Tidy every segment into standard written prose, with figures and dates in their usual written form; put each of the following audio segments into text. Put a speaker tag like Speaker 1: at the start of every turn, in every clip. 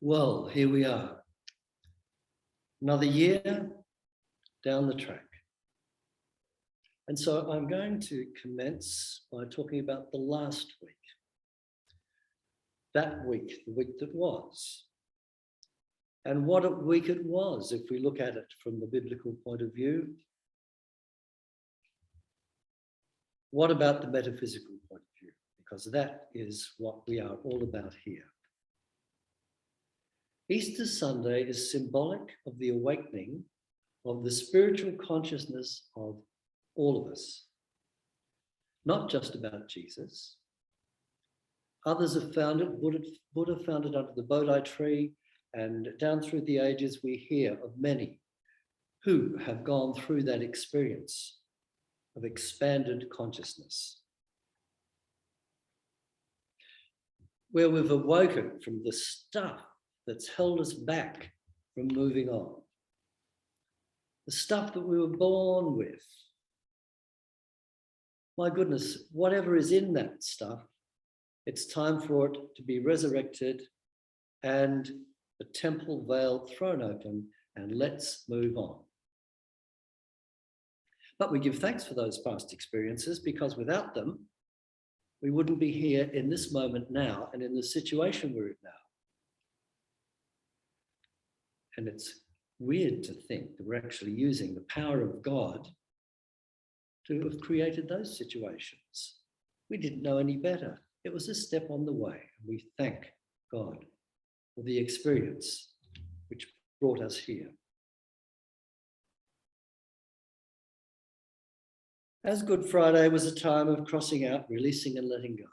Speaker 1: Well, here we are. Another year down the track. And so I'm going to commence by talking about the last week. That week, the week that was. And what a week it was, if we look at it from the biblical point of view. What about the metaphysical point of view? Because that is what we are all about here. Easter Sunday is symbolic of the awakening of the spiritual consciousness of all of us. Not just about Jesus. Others have found it. Buddha found it under the Bodhi tree, and down through the ages we hear of many who have gone through that experience of expanded consciousness, where we've awoken from the stuff that's held us back from moving on. The stuff that we were born with. My goodness, whatever is in that stuff, it's time for it to be resurrected and the temple veil thrown open, and let's move on. But we give thanks for those past experiences, because without them, we wouldn't be here in this moment now and in the situation we're in now. And it's weird to think that we're actually using the power of God to have created those situations. We didn't know any better. It was a step on the way. And we thank God for the experience which brought us here. As Good Friday was a time of crossing out, releasing and letting go,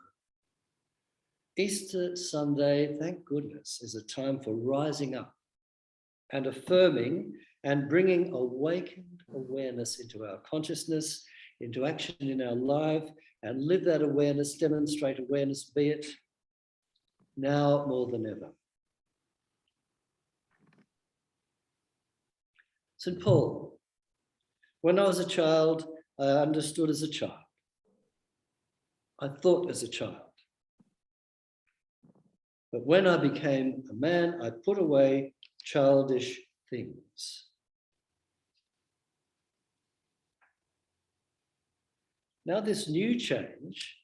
Speaker 1: Easter Sunday, thank goodness, is a time for rising up and affirming and bringing awakened awareness into our consciousness, into action in our life, and live that awareness, demonstrate awareness, be it now more than ever. St. Paul, when I was a child, I understood as a child. I thought as a child. But when I became a man, I put away childish things. Now, this new change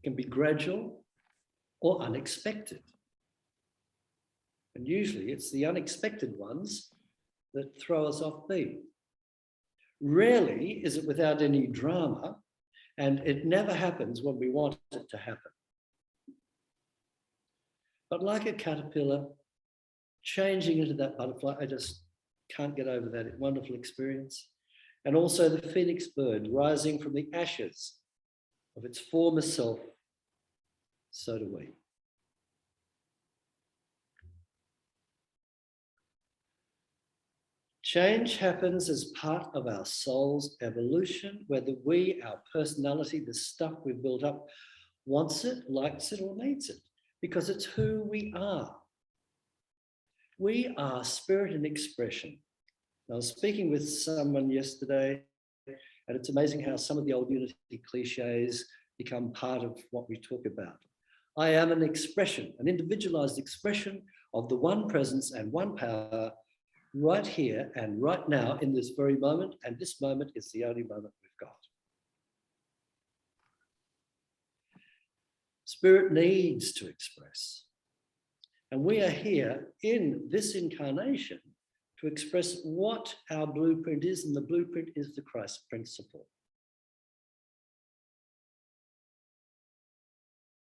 Speaker 1: can be gradual or unexpected. And usually it's the unexpected ones that throw us off beat. Rarely is it without any drama, and it never happens when we want it to happen. But like a caterpillar, changing into that butterfly, I just can't get over that wonderful experience. And also the phoenix bird rising from the ashes of its former self, so do we. Change happens as part of our soul's evolution, whether we, our personality, the stuff we've built up, wants it, likes it, or needs it, because it's who we are. We are spirit and expression. I was speaking with someone yesterday, and it's amazing how some of the old Unity cliches become part of what we talk about. I am an expression, an individualized expression of the one presence and one power right here and right now in this very moment, and this moment is the only moment we've got. Spirit needs to express. And we are here in this incarnation to express what our blueprint is, and the blueprint is the Christ principle.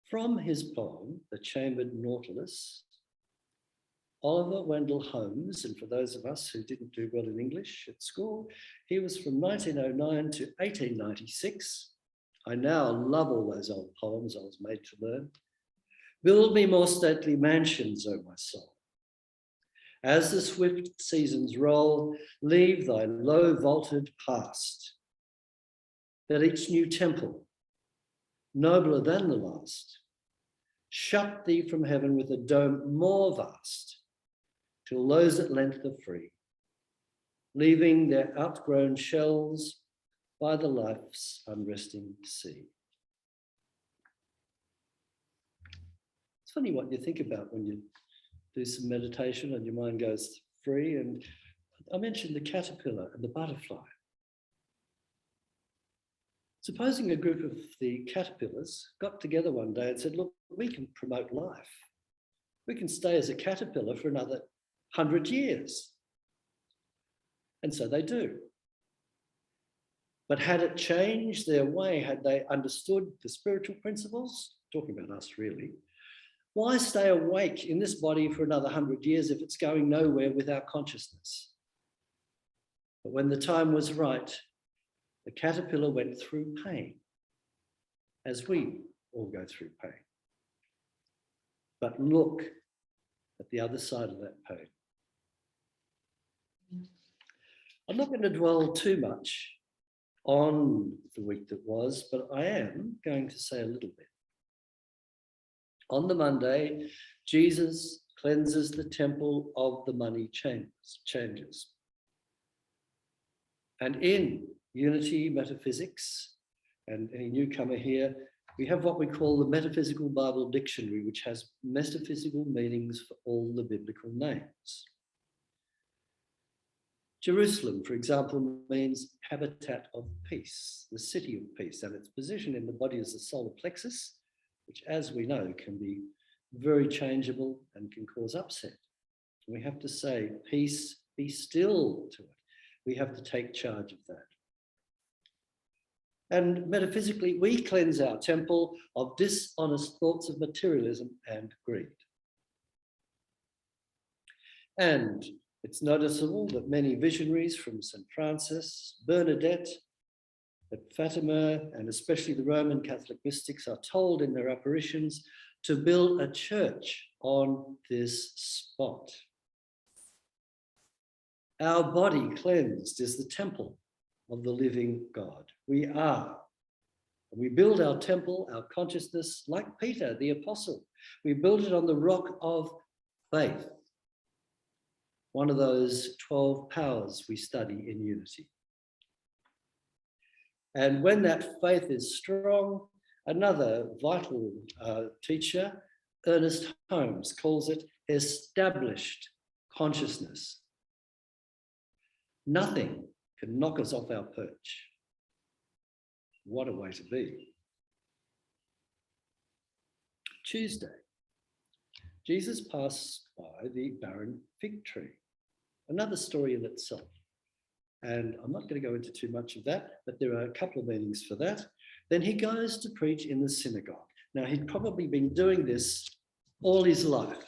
Speaker 1: From his poem, The Chambered Nautilus, Oliver Wendell Holmes, and for those of us who didn't do well in English at school, he was from 1909 to 1896. I now love all those old poems I was made to learn. Build me more stately mansions, O my soul. As the swift seasons roll, leave thy low vaulted past, that each new temple, nobler than the last, shut thee from heaven with a dome more vast, till those at length are free, leaving their outgrown shells by the life's unresting sea. It's funny what you think about when you do some meditation and your mind goes free. And I mentioned the caterpillar and the butterfly. Supposing a group of the caterpillars got together one day and said, look, we can promote life. We can stay as a caterpillar for another 100 years. And so they do. But had it changed their way, had they understood the spiritual principles, talking about us really, why stay awake in this body for another 100 years if it's going nowhere with our consciousness? But when the time was right, the caterpillar went through pain, as we all go through pain. But look at the other side of that pain. I'm not going to dwell too much on the week that was, but I am going to say a little bit. On the Monday, Jesus cleanses the temple of the money changers. And in Unity Metaphysics, and any newcomer here, we have what we call the Metaphysical Bible Dictionary, which has metaphysical meanings for all the biblical names. Jerusalem, for example, means habitat of peace, the city of peace, and its position in the body is the solar plexus, which, as we know, can be very changeable and can cause upset. And we have to say, peace, be still to it. We have to take charge of that. And metaphysically, we cleanse our temple of dishonest thoughts of materialism and greed. And it's noticeable that many visionaries from St. Francis, Bernadette, at Fatima, and especially the Roman Catholic mystics are told in their apparitions to build a church on this spot. Our body cleansed is the temple of the living God. We are. And we build our temple, our consciousness, like Peter, the apostle. We build it on the rock of faith. One of those 12 powers we study in Unity. And when that faith is strong, another vital teacher, Ernest Holmes, calls it established consciousness. Nothing can knock us off our perch. What a way to be. Tuesday, Jesus passed by the barren fig tree. Another story in itself. And I'm not going to go into too much of that, but there are a couple of meanings for that. Then he goes to preach in the synagogue. Now, he'd probably been doing this all his life.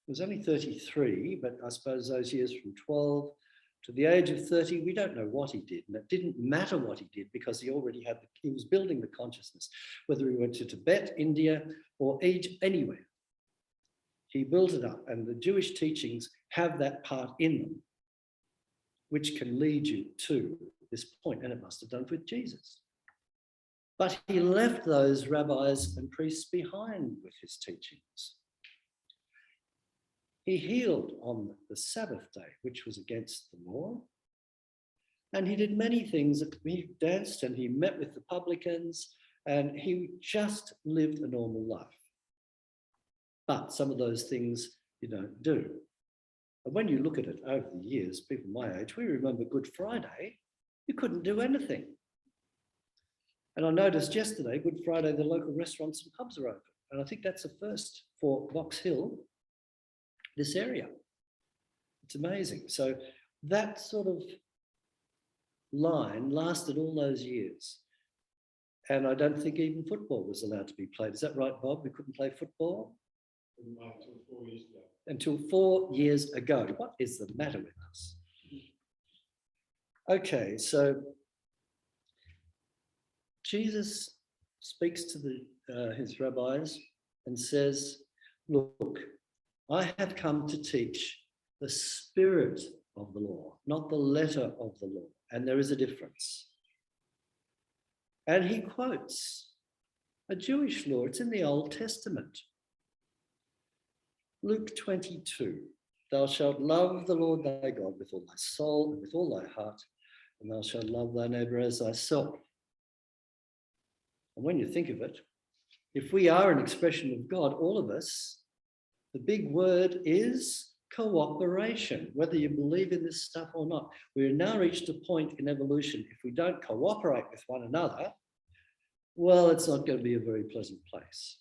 Speaker 1: He was only 33, but I suppose those years from 12 to the age of 30, we don't know what he did. And it didn't matter what he did because he already had, he was building the consciousness, whether he went to Tibet, India, or Egypt, anywhere. He built it up, and the Jewish teachings have that part in them, which can lead you to this point, and it must have done with Jesus. But he left those rabbis and priests behind with his teachings. He healed on the Sabbath day, which was against the law. And he did many things. He danced and he met with the publicans, and he just lived a normal life. But some of those things you don't do. And when you look at it over the years, people my age, we remember Good Friday, you couldn't do anything. And I noticed yesterday, Good Friday, the local restaurants and pubs are open. And I think that's a first for Box Hill, this area. It's amazing. So that sort of line lasted all those years. And I don't think even football was allowed to be played. Is that right, Bob? We couldn't play football?
Speaker 2: Until 4 years ago.
Speaker 1: Until 4 years ago. What is the matter with us? Okay, so Jesus speaks to his rabbis and says, look, I have come to teach the spirit of the law, not the letter of the law. And there is a difference. And he quotes a Jewish law. It's in the Old Testament. Luke 22, thou shalt love the Lord thy God with all thy soul and with all thy heart, and thou shalt love thy neighbor as thyself. And when you think of it, if we are an expression of God, all of us, The big word is cooperation, whether you believe in this stuff or not. We've now reached a point in evolution, if we don't cooperate with one another, well, it's not going to be a very pleasant place,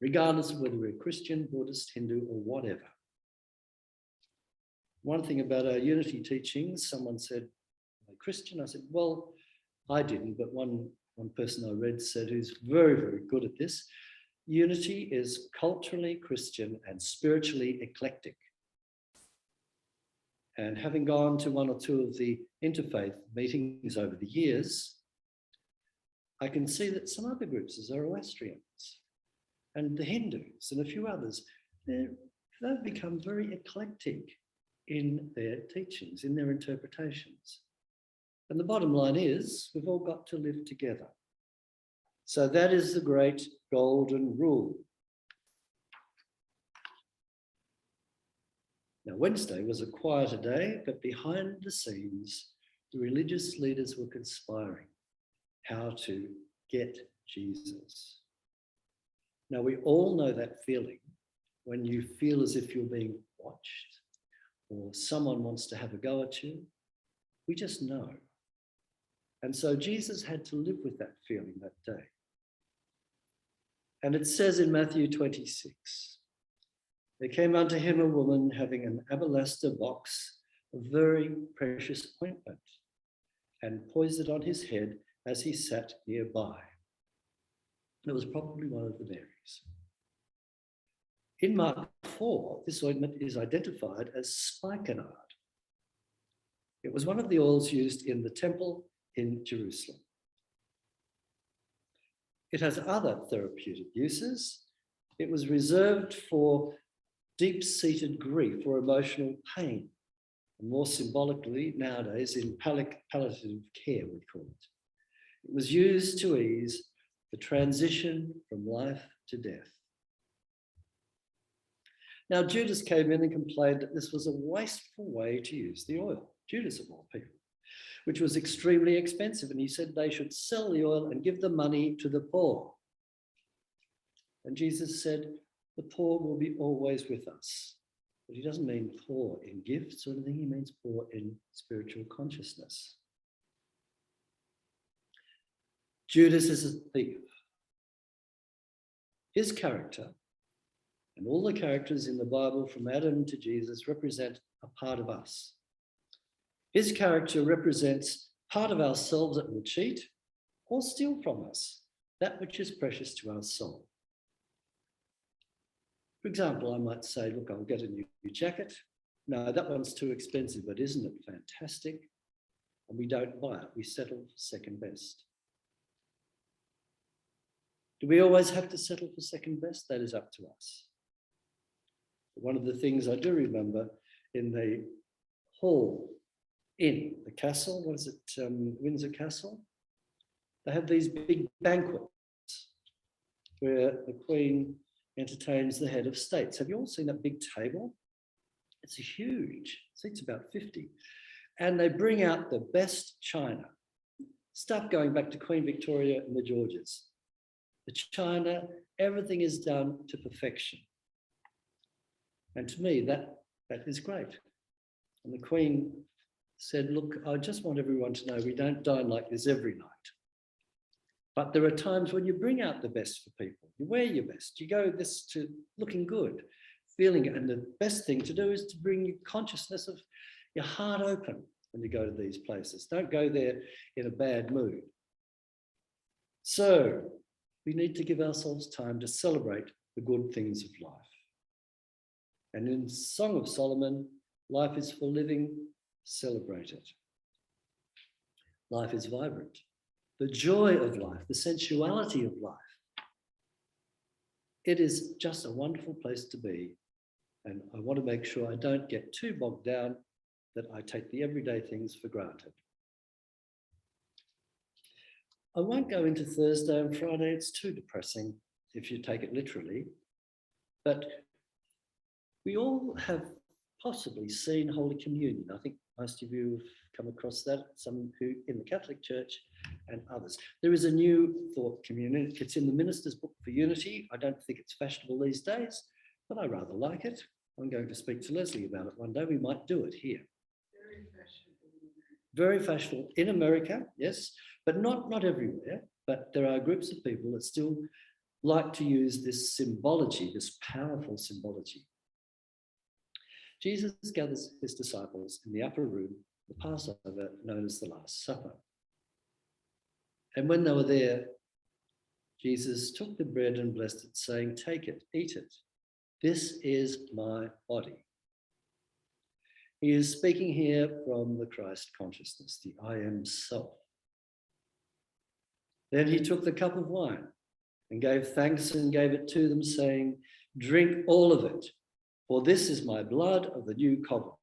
Speaker 1: regardless of whether we're Christian, Buddhist, Hindu, or whatever. One thing about our unity teachings, someone said, "Are you Christian?" I said, well, I didn't, but one person I read said, who's very, very good at this, unity is culturally Christian and spiritually eclectic. And having gone to one or two of the interfaith meetings over the years, I can see that some other groups, the Zoroastrians and the Hindus and a few others, they've become very eclectic in their teachings, in their interpretations. And the bottom line is, we've all got to live together. So that is the great golden rule. Now, Wednesday was a quieter day, but behind the scenes, the religious leaders were conspiring how to get Jesus. Now, we all know that feeling when you feel as if you're being watched or someone wants to have a go at you. We just know. And so Jesus had to live with that feeling that day. And it says in Matthew 26, there came unto him a woman having an alabaster box of very precious ointment, and poised it on his head as he sat nearby. It was probably one of the Marys. In Mark 4, this ointment is identified as spikenard. It was one of the oils used in the temple in Jerusalem. It has other therapeutic uses. It was reserved for deep-seated grief or emotional pain, and more symbolically nowadays in palliative care, we call it. It was used to ease the transition from life to death. Now, Judas came in and complained that this was a wasteful way to use the oil, Judas of all people, which was extremely expensive. And he said they should sell the oil and give the money to the poor. And Jesus said, the poor will be always with us. But he doesn't mean poor in gifts or anything, he means poor in spiritual consciousness. Judas is a thief. His character, and all the characters in the Bible from Adam to Jesus, represent a part of us. His character represents part of ourselves that will cheat or steal from us, that which is precious to our soul. For example, I might say, look, I'll get a new jacket. No, that one's too expensive, but isn't it fantastic? And we don't buy it, we settle for second best. Do we always have to settle for second best? That is up to us. One of the things I do remember in the hall in the castle, what is it, Windsor Castle? They have these big banquets where the Queen entertains the head of states. Have you all seen that big table? It's huge, seats about 50. And they bring out the best china, stuff going back to Queen Victoria and the Georges. The china, everything is done to perfection. And to me, that is great. And the Queen said, look, I just want everyone to know we don't dine like this every night. But there are times when you bring out the best for people. You wear your best. You go this to looking good, feeling it. And the best thing to do is to bring your consciousness of your heart open when you go to these places. Don't go there in a bad mood. So we need to give ourselves time to celebrate the good things of life. And in Song of Solomon, life is for living, celebrate it. Life is vibrant. The joy of life, the sensuality of life. It is just a wonderful place to be. And I want to make sure I don't get too bogged down that I take the everyday things for granted. I won't go into Thursday and Friday. It's too depressing if you take it literally. But we all have possibly seen Holy Communion. I think most of you have come across that. Some who in the Catholic Church and others. There is a new thought community. It's in the Minister's Book for Unity. I don't think it's fashionable these days, but I rather like it. I'm going to speak to Leslie about it one day. We might do it here.
Speaker 3: Very fashionable.
Speaker 1: Very fashionable in America, yes, but not everywhere. But there are groups of people that still like to use this symbology, this powerful symbology. Jesus gathers his disciples in the upper room, the Passover, known as the Last Supper. And when they were there, Jesus took the bread and blessed it, saying, "Take it, eat it. This is my body." He is speaking here from the Christ consciousness, the I am self. Then he took the cup of wine and gave thanks and gave it to them, saying, "Drink all of it, for this is my blood of the new covenant,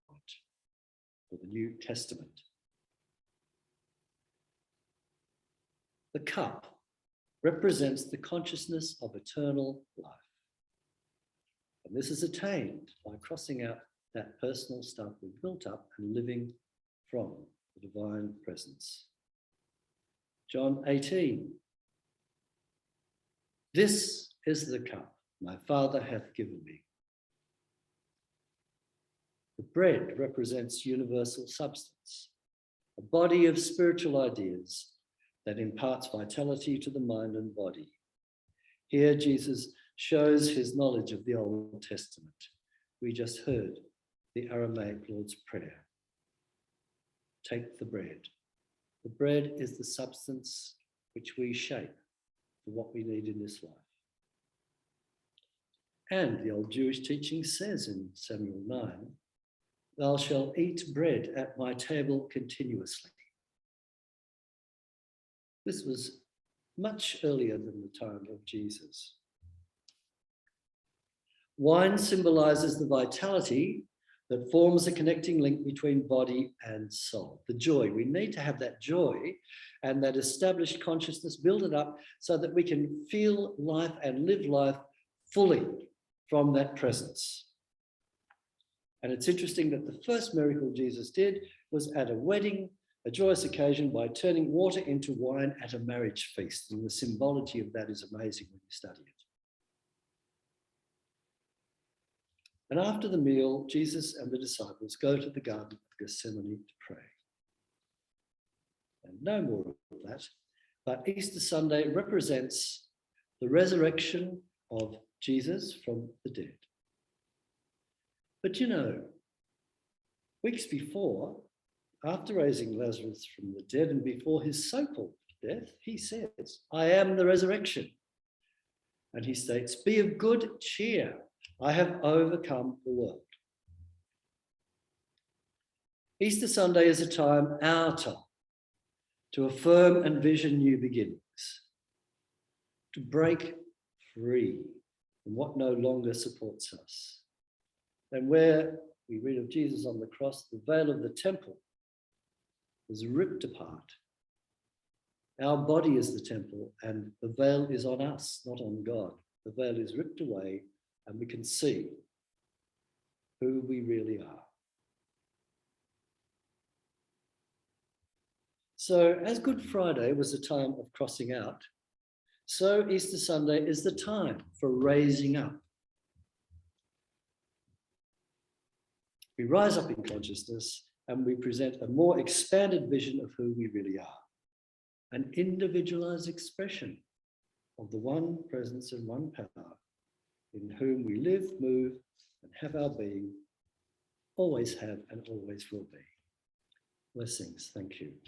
Speaker 1: or the New Testament." The cup represents the consciousness of eternal life. And this is attained by crossing out that personal stuff we've built up and living from the divine presence. John 18. "This is the cup my Father hath given me." The bread represents universal substance, a body of spiritual ideas that imparts vitality to the mind and body. Here, Jesus shows his knowledge of the Old Testament. We just heard the Aramaic Lord's Prayer. Take the bread. The bread is the substance which we shape for what we need in this life. And the old Jewish teaching says in Samuel 9, "Thou shalt eat bread at my table continuously." This was much earlier than the time of Jesus. Wine symbolizes the vitality that forms a connecting link between body and soul. The joy. We need to have that joy and that established consciousness, build it up so that we can feel life and live life fully from that presence. And it's interesting that the first miracle Jesus did was at a wedding, a joyous occasion, by turning water into wine at a marriage feast. And the symbology of that is amazing when you study it. And after the meal, Jesus and the disciples go to the Garden of Gethsemane to pray. And no more of that, but Easter Sunday represents the resurrection of Jesus from the dead. But you know, weeks before, after raising Lazarus from the dead and before his so-called death, he says, "I am the resurrection." And he states, "Be of good cheer. I have overcome the world." Easter Sunday is a time, our time, to affirm and vision new beginnings, to break free from what no longer supports us. And where we read of Jesus on the cross, the veil of the temple was ripped apart. Our body is the temple, and the veil is on us, not on God. The veil is ripped away, and we can see who we really are. So, as Good Friday was a time of crossing out, so Easter Sunday is the time for raising up. We rise up in consciousness and we present a more expanded vision of who we really are, an individualized expression of the one presence and one power in whom we live, move, and have our being, always have and always will be. Blessings. Thank you.